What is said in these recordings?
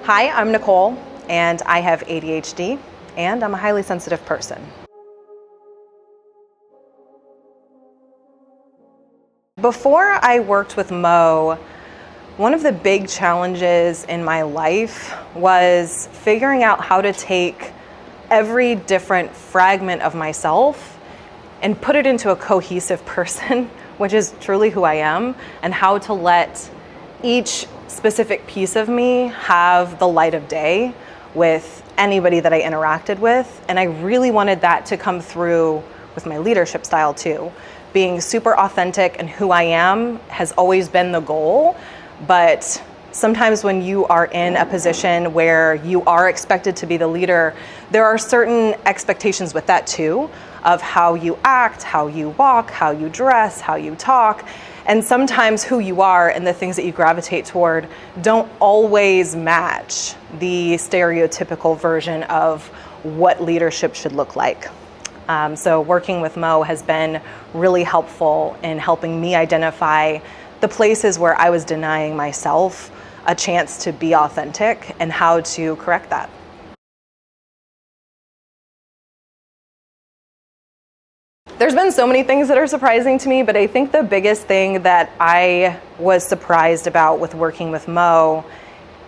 Hi, I'm Nicole, and I have ADHD, and I'm a highly sensitive person. Before I worked with Mo, one of the big challenges in my life was figuring out how to take every different fragment of myself and put it into a cohesive person, which is truly who I am, and how to let each specific piece of me have the light of day with anybody that I interacted with. And I really wanted that to come through with my leadership style too. Being super authentic and who I am has always been the goal, but sometimes when you are in a position where you are expected to be the leader, there are certain expectations with that too, of how you act, how you walk, how you dress, how you talk. And sometimes who you are and the things that you gravitate toward don't always match the stereotypical version of what leadership should look like. So working with Mo has been really helpful in helping me identify the places where I was denying myself a chance to be authentic and how to correct that. There's been so many things that are surprising to me, but I think the biggest thing that I was surprised about with working with Mo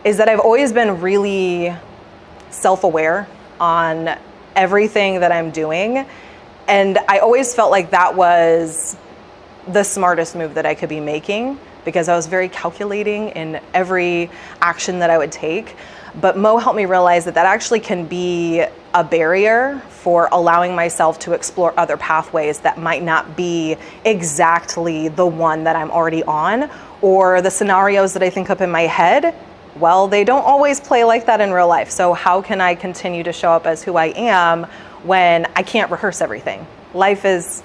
is that I've always been really self-aware on everything that I'm doing. And I always felt like that was the smartest move that I could be making because I was very calculating in every action that I would take. But Mo helped me realize that that actually can be a barrier for allowing myself to explore other pathways that might not be exactly the one that I'm already on, or the scenarios that I think up in my head. Well, they don't always play like that in real life. So how can I continue to show up as who I am when I can't rehearse everything? Life is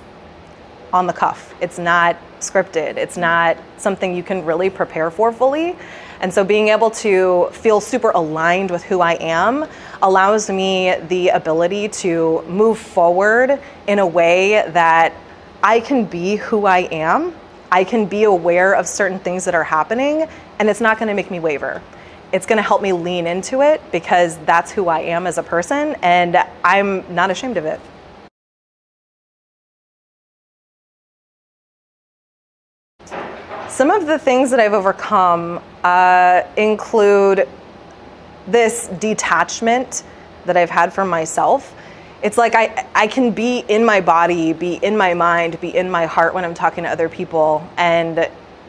on the cuff. It's not scripted. It's not something you can really prepare for fully. And so being able to feel super aligned with who I am allows me the ability to move forward in a way that I can be who I am. I can be aware of certain things that are happening, and it's not going to make me waver. It's going to help me lean into it because that's who I am as a person, and I'm not ashamed of it. Some of the things that I've overcome include this detachment that I've had from myself. It's like I can be in my body, be in my mind, be in my heart when I'm talking to other people. And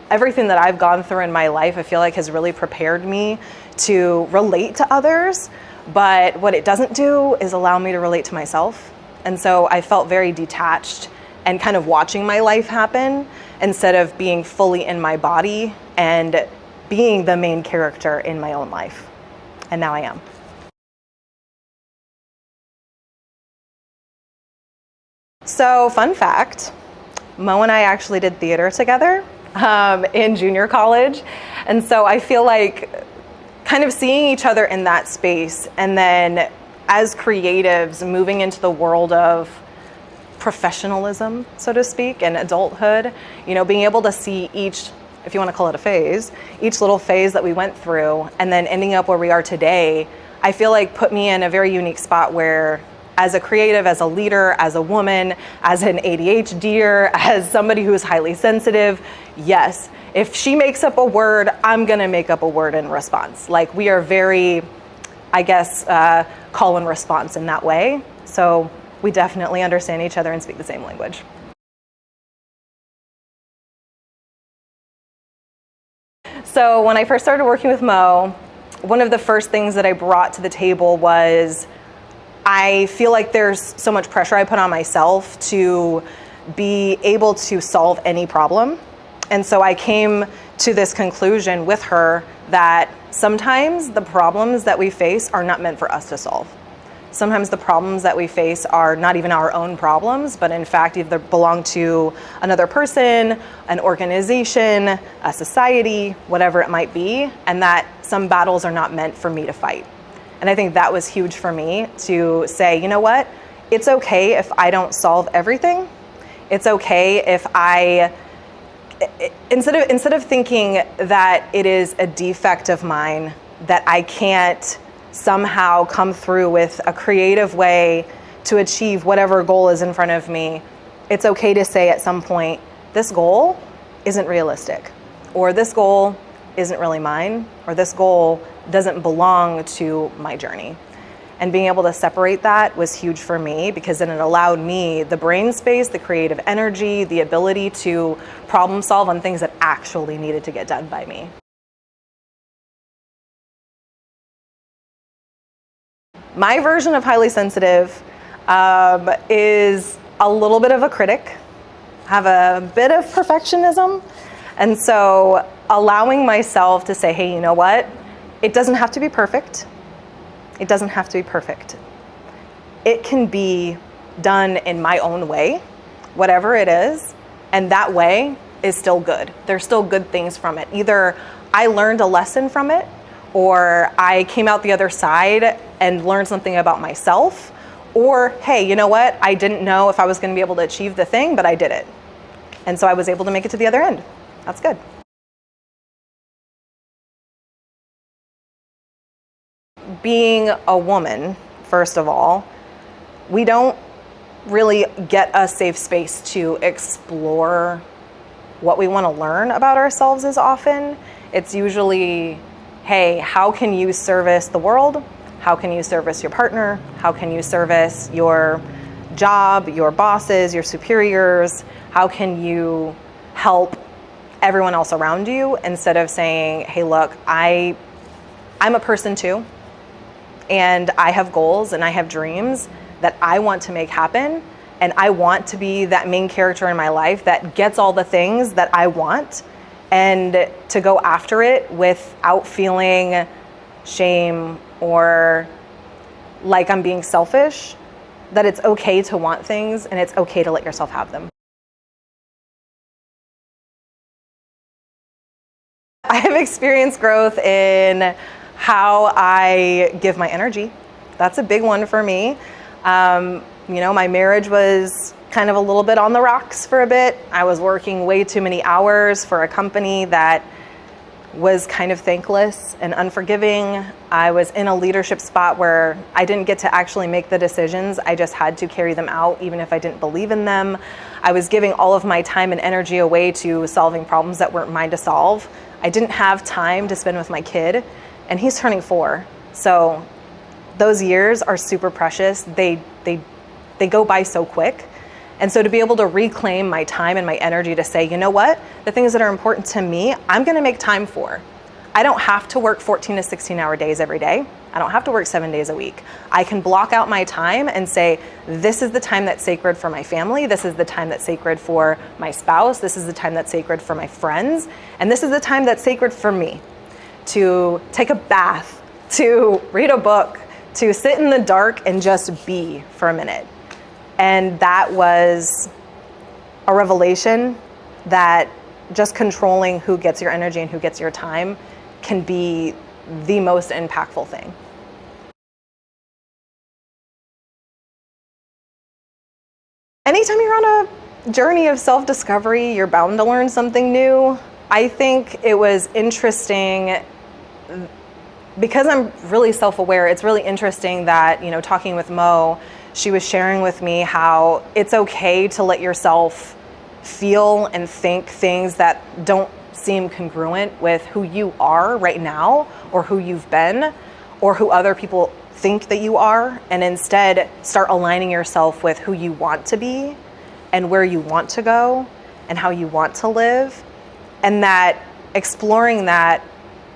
everything that I've gone through in my life, I feel like has really prepared me to relate to others. But what it doesn't do is allow me to relate to myself. And so I felt very detached and kind of watching my life happen instead of being fully in my body and being the main character in my own life. And now I am. So, fun fact, Mo and I actually did theater together in junior college. And so I feel like kind of seeing each other in that space and then as creatives moving into the world of professionalism, so to speak, and adulthood, being able to see each, if you want to call it a phase, each little phase that we went through and then ending up where we are today, I feel like put me in a very unique spot where as a creative, as a leader, as a woman, as an ADHDer, as somebody who's highly sensitive, yes, if she makes up a word, I'm going to make up a word in response. Like we are very, I guess, call and response in that way. So we definitely understand each other and speak the same language. So when I first started working with Mo, one of the first things that I brought to the table was I feel like there's so much pressure I put on myself to be able to solve any problem. And so I came to this conclusion with her that sometimes the problems that we face are not meant for us to solve. Sometimes the problems that we face are not even our own problems, but in fact either belong to another person, an organization, a society, whatever it might be, and that some battles are not meant for me to fight. And I think that was huge for me to say, you know what? It's okay if I don't solve everything. It's okay if instead of thinking that it is a defect of mine that I can't somehow come through with a creative way to achieve whatever goal is in front of me, it's okay to say at some point, this goal isn't realistic, or this goal isn't really mine, or this goal doesn't belong to my journey. And being able to separate that was huge for me, because then it allowed me the brain space, the creative energy, the ability to problem solve on things that actually needed to get done by me. My version of highly sensitive is a little bit of a critic, have a bit of perfectionism. And so allowing myself to say, hey, you know what? It doesn't have to be perfect. It doesn't have to be perfect. It can be done in my own way, whatever it is, and that way is still good. There's still good things from it. Either I learned a lesson from it, or I came out the other side and learned something about myself, or hey, you know what? I didn't know if I was going to be able to achieve the thing, but I did it. And so I was able to make it to the other end. That's good. Being a woman, first of all, we don't really get a safe space to explore what we want to learn about ourselves as often. It's usually, hey, how can you service the world? How can you service your partner? How can you service your job, your bosses, your superiors? How can you help everyone else around you, instead of saying, hey, look, I'm a person too, and I have goals and I have dreams that I want to make happen, and I want to be that main character in my life that gets all the things that I want, and to go after it without feeling shame or like I'm being selfish, that it's okay to want things and it's okay to let yourself have them. I have experienced growth in how I give my energy. That's a big one for me. My marriage was kind of a little bit on the rocks for a bit. I was working way too many hours for a company that was kind of thankless and unforgiving. I was in a leadership spot where I didn't get to actually make the decisions. I just had to carry them out, even if I didn't believe in them. I was giving all of my time and energy away to solving problems that weren't mine to solve. I didn't have time to spend with my kid, and he's turning 4. So those years are super precious. They go by so quick. And so to be able to reclaim my time and my energy to say, you know what, the things that are important to me, I'm going to make time for. I don't have to work 14 to 16 hour days every day. I don't have to work 7 days a week. I can block out my time and say, this is the time that's sacred for my family. This is the time that's sacred for my spouse. This is the time that's sacred for my friends. And this is the time that's sacred for me to take a bath, to read a book, to sit in the dark and just be for a minute. And that was a revelation that just controlling who gets your energy and who gets your time can be the most impactful thing. Anytime you're on a journey of self-discovery, you're bound to learn something new. I think it was interesting because I'm really self-aware. It's really interesting that, talking with Mo, she was sharing with me how it's okay to let yourself feel and think things that don't seem congruent with who you are right now, or who you've been, or who other people think that you are, and instead start aligning yourself with who you want to be and where you want to go and how you want to live. And that exploring that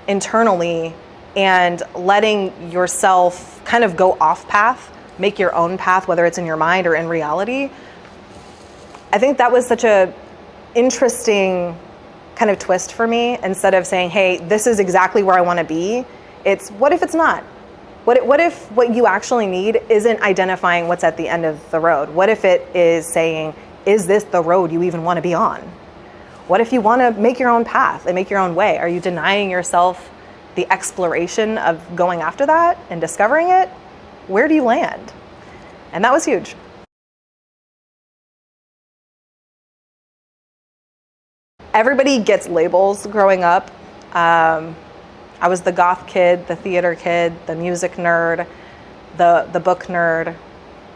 internally and letting yourself kind of go off path, make your own path, whether it's in your mind or in reality. I think that was such a interesting kind of twist for me. Instead of saying, hey, this is exactly where I want to be, it's what if it's not? What if what you actually need isn't identifying what's at the end of the road? What if it is saying, is this the road you even want to be on? What if you want to make your own path and make your own way? Are you denying yourself the exploration of going after that and discovering it? Where do you land? And that was huge. Everybody gets labels growing up. I was the goth kid, the theater kid, the music nerd, the book nerd,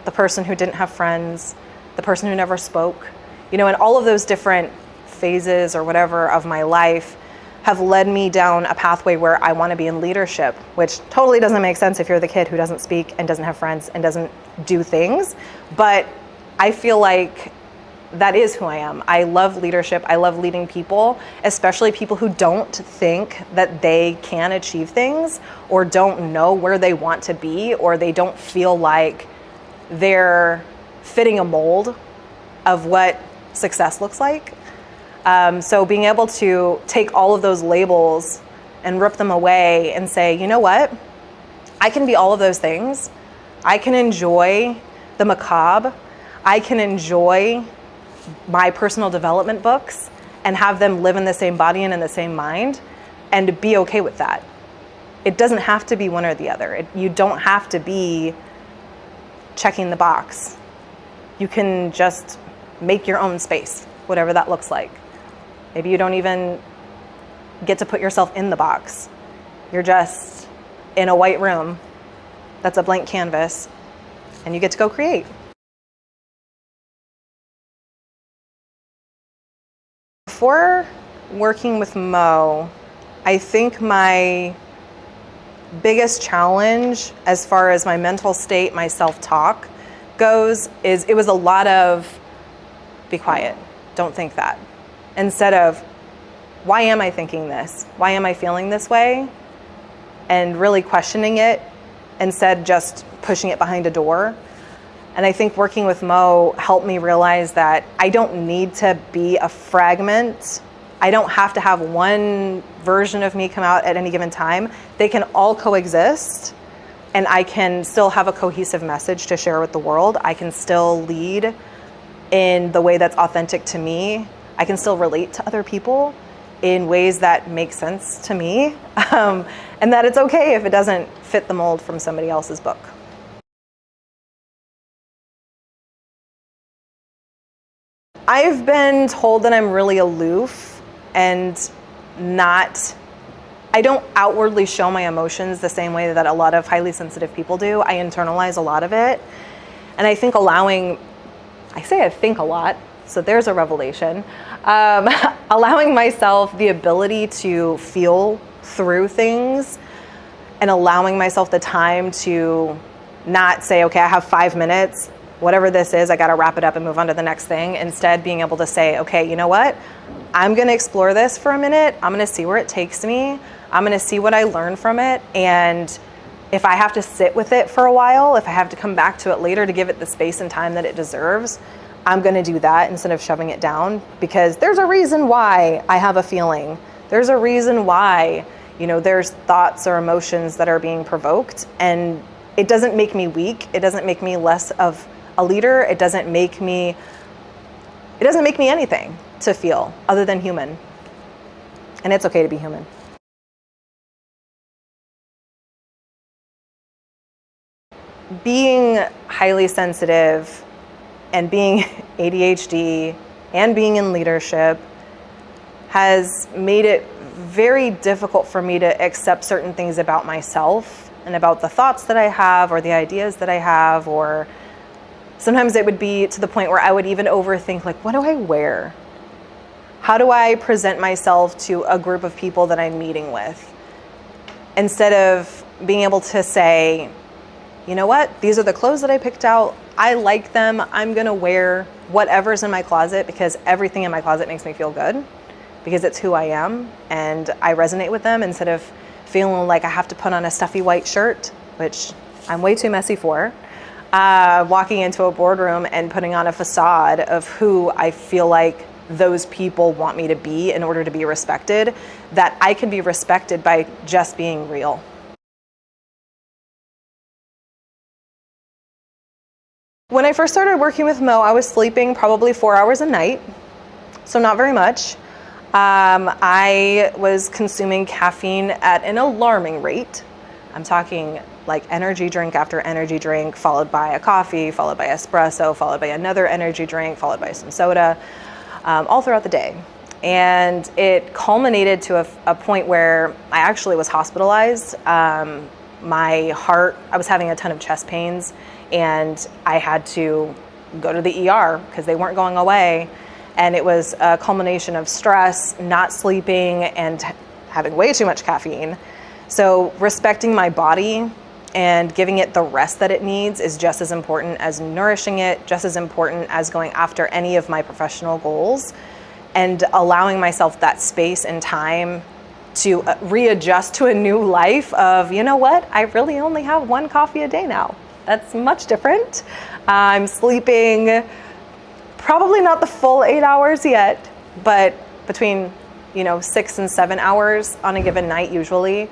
the person who didn't have friends, the person who never spoke. And all of those different phases or whatever of my life have led me down a pathway where I want to be in leadership, which totally doesn't make sense if you're the kid who doesn't speak and doesn't have friends and doesn't do things. But I feel like that is who I am. I love leadership. I love leading people, especially people who don't think that they can achieve things or don't know where they want to be, or they don't feel like they're fitting a mold of what success looks like. So being able to take all of those labels and rip them away and say, you know what? I can be all of those things. I can enjoy the macabre. I can enjoy my personal development books and have them live in the same body and in the same mind, and be okay with that. It doesn't have to be one or the other. You don't have to be checking the box. You can just make your own space, whatever that looks like. Maybe you don't even get to put yourself in the box. You're just in a white room that's a blank canvas, and you get to go create. Before working with Mo, I think my biggest challenge as far as my mental state, my self-talk goes, is it was a lot of be quiet, don't think that. Instead of, why am I thinking this? Why am I feeling this way? And really questioning it instead just pushing it behind a door. And I think working with Mo helped me realize that I don't need to be a fragment. I don't have to have one version of me come out at any given time. They can all coexist, and I can still have a cohesive message to share with the world. I can still lead in the way that's authentic to me. I can still relate to other people in ways that make sense to me, and that it's okay if it doesn't fit the mold from somebody else's book. I've been told that I'm really aloof and I don't outwardly show my emotions the same way that a lot of highly sensitive people do. I internalize a lot of it. And I think I think a lot, so there's a revelation. Allowing myself the ability to feel through things and allowing myself the time to not say, okay, I have 5 minutes, whatever this is, I got to wrap it up and move on to the next thing. Instead, being able to say, okay, you know what? I'm going to explore this for a minute. I'm going to see where it takes me. I'm going to see what I learn from it. And if I have to sit with it for a while, if I have to come back to it later to give it the space and time that it deserves, I'm going to do that instead of shoving it down, because there's a reason why I have a feeling. There's a reason why, there's thoughts or emotions that are being provoked, and it doesn't make me weak. It doesn't make me less of a leader. It doesn't make me anything to feel other than human. And it's okay to be human. Being highly sensitive and being ADHD and being in leadership has made it very difficult for me to accept certain things about myself and about the thoughts that I have or the ideas that I have, or sometimes it would be to the point where I would even overthink, like, what do I wear? How do I present myself to a group of people that I'm meeting with? Instead of being able to say, you know what? These are the clothes that I picked out. I like them. I'm going to wear whatever's in my closet, because everything in my closet makes me feel good, because it's who I am and I resonate with them, instead of feeling like I have to put on a stuffy white shirt, which I'm way too messy for. Walking into a boardroom and putting on a facade of who I feel like those people want me to be in order to be respected, that I can be respected by just being real. When I first started working with Mo, I was sleeping probably 4 hours a night, so not very much. I was consuming caffeine at an alarming rate. I'm talking like energy drink after energy drink, followed by a coffee, followed by espresso, followed by another energy drink, followed by some soda, all throughout the day. And it culminated to a point where I actually was hospitalized. My heart, I was having a ton of chest pains, and I had to go to the ER because they weren't going away. And it was a culmination of stress, not sleeping, and having way too much caffeine. So respecting my body and giving it the rest that it needs is just as important as nourishing it, just as important as going after any of my professional goals, and allowing myself that space and time to readjust to a new life of, you know what, I really only have 1 coffee a day now. That's much different. I'm sleeping probably not the full 8 hours yet, but between 6 and 7 hours on a given night usually,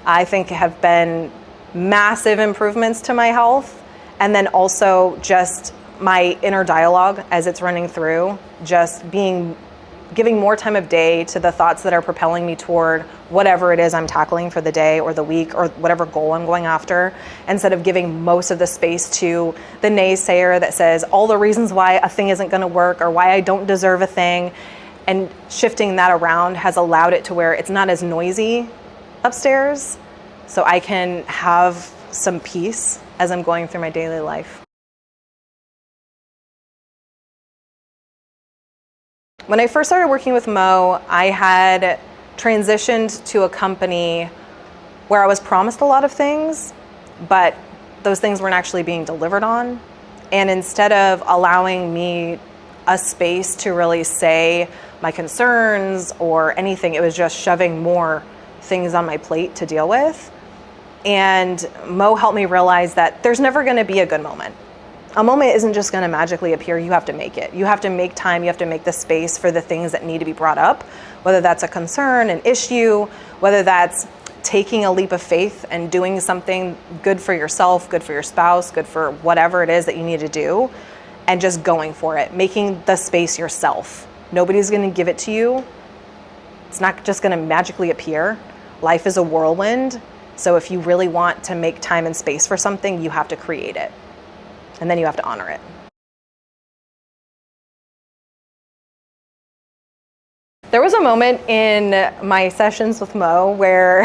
I think have been massive improvements to my health. And then also just my inner dialogue as it's running through, just giving more time of day to the thoughts that are propelling me toward whatever it is I'm tackling for the day or the week or whatever goal I'm going after, instead of giving most of the space to the naysayer that says all the reasons why a thing isn't going to work or why I don't deserve a thing. And shifting that around has allowed it to where it's not as noisy upstairs, so I can have some peace as I'm going through my daily life. When I first started working with Mo, I had transitioned to a company where I was promised a lot of things, but those things weren't actually being delivered on. And instead of allowing me a space to really say my concerns or anything, it was just shoving more things on my plate to deal with. And Mo helped me realize that there's never going to be a good moment. A moment isn't just going to magically appear. You have to make it. You have to make time. You have to make the space for the things that need to be brought up, whether that's a concern, an issue, whether that's taking a leap of faith and doing something good for yourself, good for your spouse, good for whatever it is that you need to do, and just going for it, making the space yourself. Nobody's going to give it to you. It's not just going to magically appear. Life is a whirlwind. So if you really want to make time and space for something, you have to create it. And then you have to honor it. There was a moment in my sessions with Mo where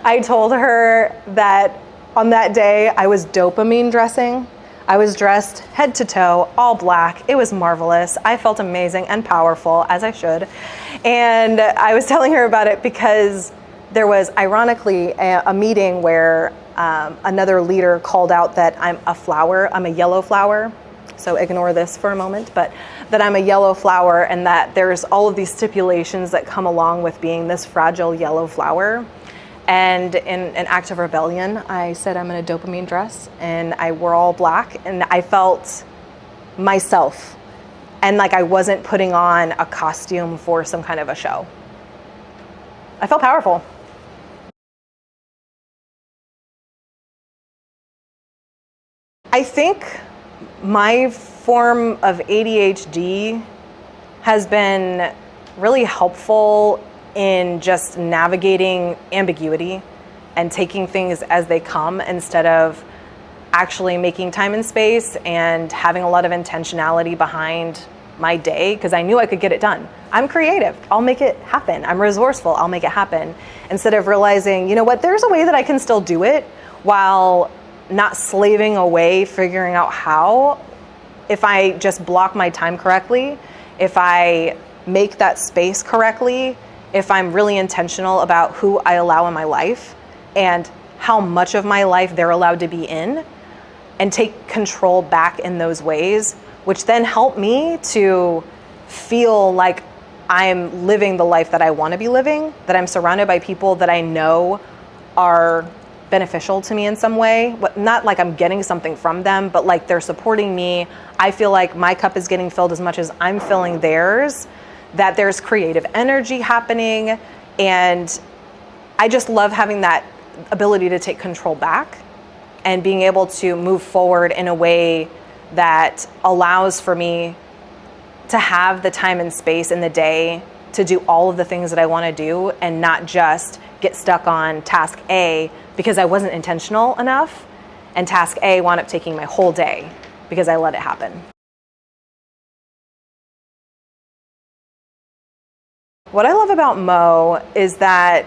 I told her that on that day I was dopamine dressing. I was dressed head to toe, all black. It was marvelous. I felt amazing and powerful, as I should. And I was telling her about it because there was, ironically, a meeting where another leader called out that I'm a flower, I'm a yellow flower. So ignore this for a moment, but that I'm a yellow flower and that there's all of these stipulations that come along with being this fragile yellow flower. And in an act of rebellion, I said I'm in a dopamine dress and I wore all black and I felt myself and like I wasn't putting on a costume for some kind of a show. I felt powerful. I think my form of ADHD has been really helpful in just navigating ambiguity and taking things as they come instead of actually making time and space and having a lot of intentionality behind my day because I knew I could get it done. I'm creative. I'll make it happen. I'm resourceful. I'll make it happen. Instead of realizing, you know what, there's a way that I can still do it while not slaving away figuring out how. If I just block my time correctly, if I make that space correctly, if I'm really intentional about who I allow in my life and how much of my life they're allowed to be in, and take control back in those ways, which then help me to feel like I'm living the life that I want to be living, that I'm surrounded by people that I know are beneficial to me in some way. Not like I'm getting something from them, but like they're supporting me. I feel like my cup is getting filled as much as I'm filling theirs, that there's creative energy happening. And I just love having that ability to take control back and being able to move forward in a way that allows for me to have the time and space in the day to do all of the things that I want to do and not just get stuck on task A because I wasn't intentional enough, and task A wound up taking my whole day because I let it happen. What I love about Mo is that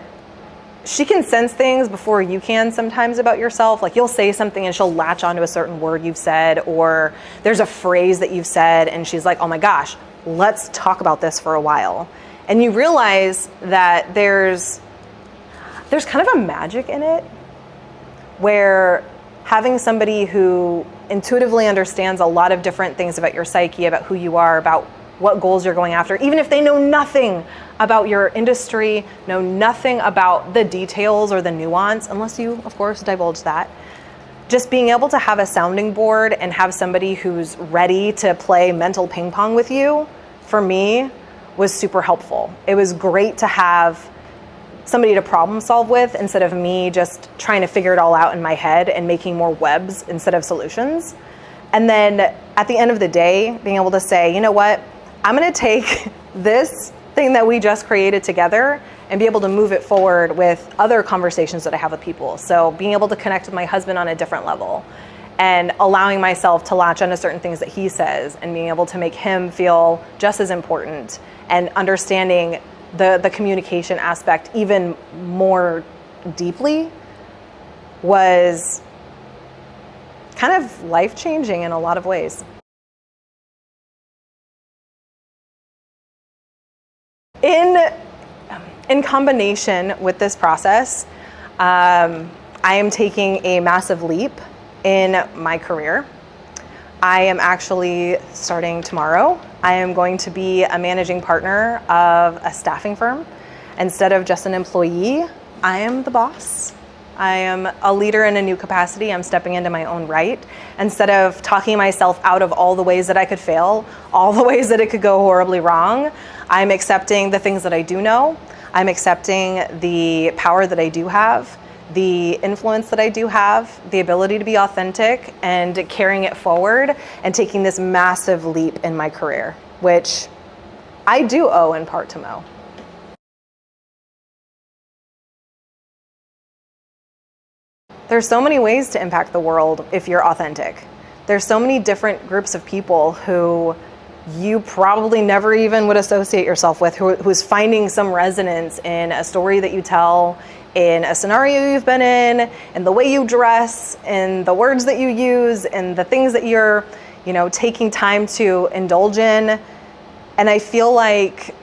she can sense things before you can sometimes about yourself. Like, you'll say something and she'll latch onto a certain word you've said, or there's a phrase that you've said and she's like, oh my gosh, let's talk about this for a while. And you realize that there's kind of a magic in it, where having somebody who intuitively understands a lot of different things about your psyche, about who you are, about what goals you're going after, even if they know nothing about your industry, know nothing about the details or the nuance, unless you, of course, divulge that. Just being able to have a sounding board and have somebody who's ready to play mental ping pong with you, for me, was super helpful. It was great to have somebody to problem solve with instead of me just trying to figure it all out in my head and making more webs instead of solutions. And then at the end of the day, being able to say, you know what, I'm going to take this thing that we just created together and be able to move it forward with other conversations that I have with people. So being able to connect with my husband on a different level and allowing myself to latch onto certain things that he says and being able to make him feel just as important, and understanding the communication aspect even more deeply was kind of life-changing in a lot of ways. In combination with this process, I am taking a massive leap in my career. I am actually starting tomorrow. I am going to be a managing partner of a staffing firm. Instead of just an employee, I am the boss. I am a leader in a new capacity. I'm stepping into my own right. Instead of talking myself out of all the ways that I could fail, all the ways that it could go horribly wrong, I'm accepting the things that I do know. I'm accepting the power that I do have, the influence that I do have, the ability to be authentic, and carrying it forward and taking this massive leap in my career, which I do owe in part to Mo. There's so many ways to impact the world if you're authentic. There's so many different groups of people who you probably never even would associate yourself with, who's finding some resonance in a story that you tell, in a scenario you've been in the way you dress, in the words that you use, and the things that you're, taking time to indulge in. And I feel like,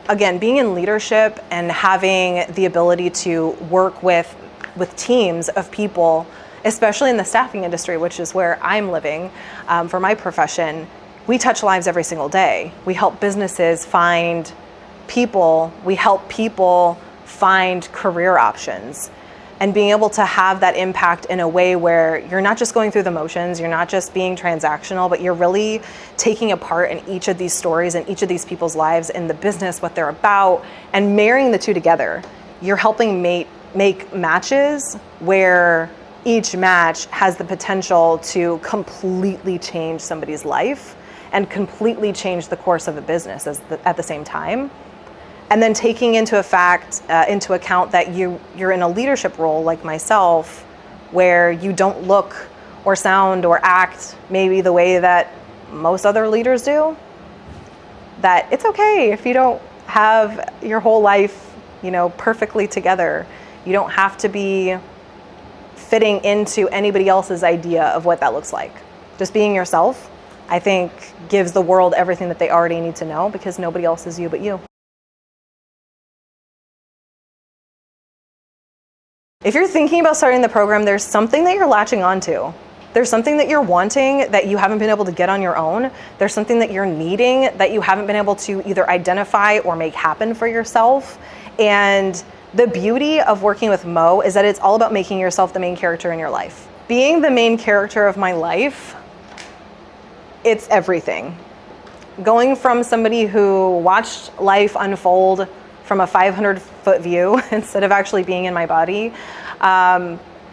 again, being in leadership and having the ability to work with teams of people, especially in the staffing industry, which is where I'm living for my profession, we touch lives every single day. We help businesses find people. We help people find career options. And being able to have that impact in a way where you're not just going through the motions, you're not just being transactional, but you're really taking a part in each of these stories and each of these people's lives and the business, what they're about, and marrying the two together. You're helping make matches where each match has the potential to completely change somebody's life and completely change the course of a business at the same time. And then taking into account that you're in a leadership role like myself, where you don't look or sound or act maybe the way that most other leaders do, that it's okay if you don't have your whole life, perfectly together. You don't have to be fitting into anybody else's idea of what that looks like. Just being yourself, I think, gives the world everything that they already need to know, because nobody else is you but you. If you're thinking about starting the program, there's something that you're latching onto. There's something that you're wanting that you haven't been able to get on your own. There's something that you're needing that you haven't been able to either identify or make happen for yourself. And the beauty of working with Mo is that it's all about making yourself the main character in your life. Being the main character of my life, it's everything. Going from somebody who watched life unfold from a 500-foot view instead of actually being in my body,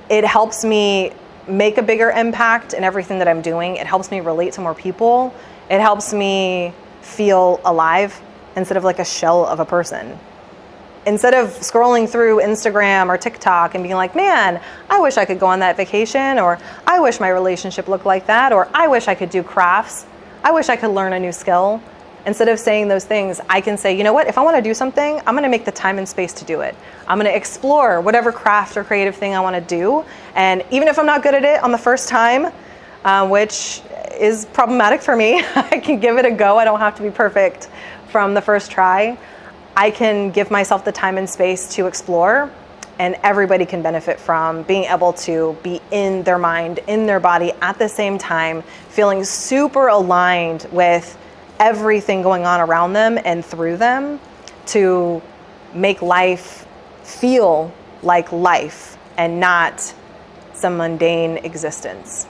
it helps me make a bigger impact in everything that I'm doing. It helps me relate to more people. It helps me feel alive instead of like a shell of a person. Instead of scrolling through Instagram or TikTok and being like, man, I wish I could go on that vacation, or I wish my relationship looked like that, or I wish I could do crafts, I wish I could learn a new skill. Instead of saying those things, I can say, you know what, if I want to do something, I'm going to make the time and space to do it. I'm going to explore whatever craft or creative thing I want to do. And even if I'm not good at it on the first time, which is problematic for me, I can give it a go. I don't have to be perfect from the first try. I can give myself the time and space to explore, and everybody can benefit from being able to be in their mind, in their body at the same time, feeling super aligned with everything going on around them and through them to make life feel like life and not some mundane existence.